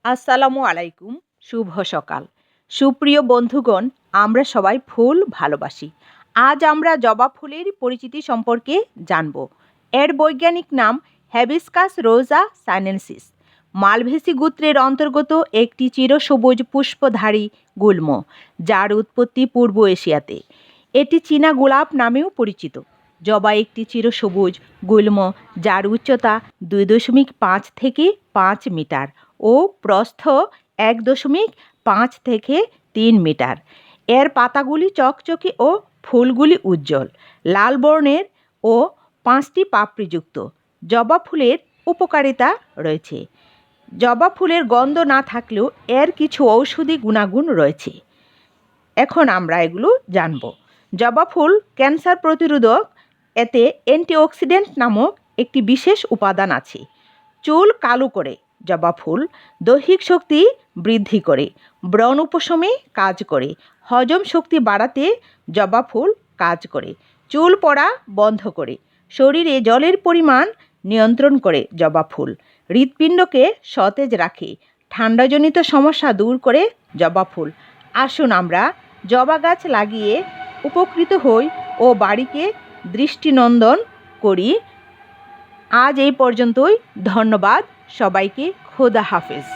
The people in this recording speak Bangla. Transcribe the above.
আসসালামু আলাইকুম। শুভ সকাল। সুপ্রিয় বন্ধুগণ, আমরা সবাই ফুল ভালোবাসি। আজ আমরা জবা ফুলের পরিচিতি সম্পর্কে জানব। এর বৈজ্ঞানিক নাম হ্যাবিসকাস রোজা সাইনেনসিস। মালভেসি গোত্রের অন্তর্গত একটি চিরসবুজ পুষ্পধারী গুল্ম, যার উৎপত্তি পূর্ব এশিয়াতে। এটি চীনা গোলাপ নামেও পরিচিত। জবা একটি চিরসবুজ গুল্ম যার উচ্চতা 2.5 থেকে 5 মিটার ও প্রস্থ 1.5 থেকে 3 মিটার। এর পাতাগুলি চকচকে ও ফুলগুলি উজ্জ্বল লাল বর্ণের ও 5টি পাপড়িযুক্ত। জবা ফুলের উপকারিতা রয়েছে। জবা ফুলের গন্ধ না থাকলেও এর কিছু ঔষধি গুণাগুণ রয়েছে। এখন আমরা এগুলো জানব। জবা ফুল ক্যান্সার প্রতিরোধক। এতে অ্যান্টিঅক্সিডেন্ট নামক একটি বিশেষ উপাদান আছে। চুল কালো করে। জবা ফুল দৈহিক শক্তি বৃদ্ধি করে, ব্রণ উপশমে কাজ করে, হজম শক্তি বাড়াতে জবা ফুল কাজ করে, চুল পড়া বন্ধ করে, শরীরে জলের পরিমাণ নিয়ন্ত্রণ করে জবা ফুল, হৃৎপিণ্ডকে সতেজ রাখে, ঠান্ডাজনিত সমস্যা দূর করে জবা ফুল। আসুন আমরা জবা গাছ লাগিয়ে উপকৃত হই ও বাড়িকে দৃষ্টিনন্দন করি। আজ এই পর্যন্তই। ধন্যবাদ সবাইকে। খোদা হাফেজ।